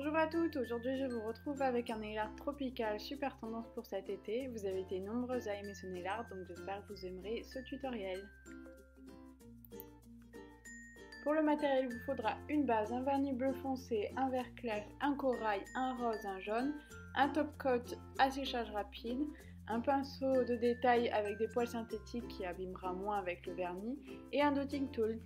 Bonjour à toutes, aujourd'hui je vous retrouve avec un nail art tropical super tendance pour cet été. Vous avez été nombreuses à aimer ce nail art, donc j'espère que vous aimerez ce tutoriel. Pour le matériel, il vous faudra une base, un vernis bleu foncé, un vert clair, un corail, un rose, un jaune, un top coat à séchage rapide, un pinceau de détail avec des poils synthétiques qui abîmera moins avec le vernis et un dotting tool.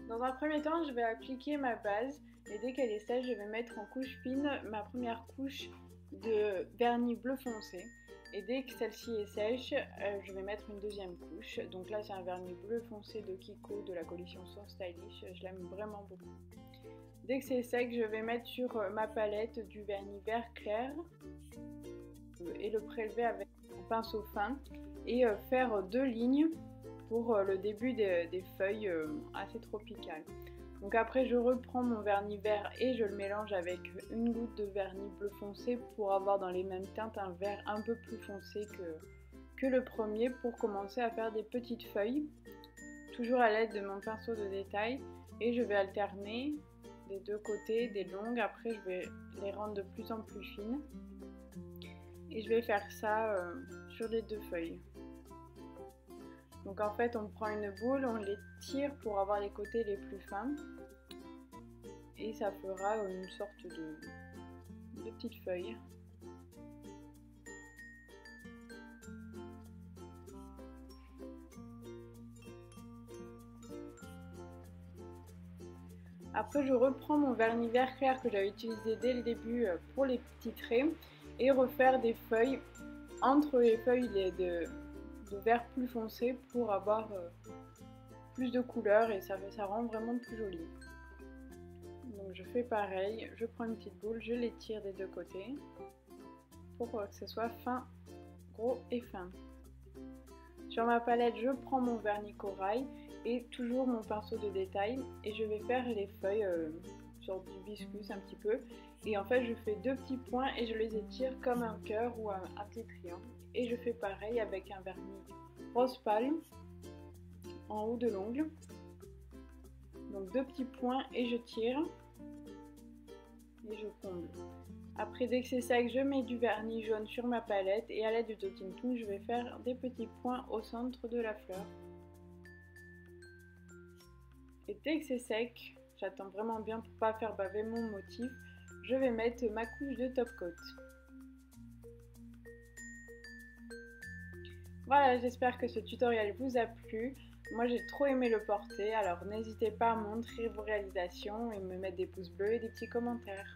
Dans un premier temps, je vais appliquer ma base et dès qu'elle est sèche, je vais mettre en couche fine ma première couche de vernis bleu foncé. Et dès que celle-ci est sèche, je vais mettre une deuxième couche. Donc là, c'est un vernis bleu foncé de Kiko de la collection So Stylish. Je l'aime vraiment beaucoup. Dès que c'est sec, je vais mettre sur ma palette du vernis vert clair et le prélever avec un pinceau fin et faire deux lignes pour le début des feuilles assez tropicales. Donc après je reprends mon vernis vert et je le mélange avec une goutte de vernis bleu foncé pour avoir dans les mêmes teintes un vert un peu plus foncé que le premier pour commencer à faire des petites feuilles, toujours à l'aide de mon pinceau de détail, et je vais alterner des deux côtés des longues. Après je vais les rendre de plus en plus fines et je vais faire ça sur les deux feuilles. Donc en fait on prend une boule, on les tire pour avoir les côtés les plus fins et ça fera une sorte de petite feuille. Après je reprends mon vernis vert clair que j'avais utilisé dès le début pour les petits traits et refaire des feuilles entre les feuilles de vert plus foncé pour avoir plus de couleurs et ça rend vraiment plus joli. Donc je fais pareil, je prends une petite boule, je les tire des deux côtés pour que ce soit fin, gros et fin. Sur ma palette, je prends mon vernis corail et toujours mon pinceau de détail et je vais faire les feuilles sur du viscous un petit peu. Et en fait je fais deux petits points et je les étire comme un cœur ou un petit triangle. Et je fais pareil avec un vernis rose pâle en haut de l'ongle. Donc deux petits points et je tire et je comble. Après dès que c'est sec, je mets du vernis jaune sur ma palette et à l'aide du dotting tool, je vais faire des petits points au centre de la fleur. Et dès que c'est sec, j'attends vraiment bien pour pas faire baver mon motif, je vais mettre ma couche de top coat. Voilà, j'espère que ce tutoriel vous a plu. Moi j'ai trop aimé le porter, alors n'hésitez pas à montrer vos réalisations et me mettre des pouces bleus et des petits commentaires.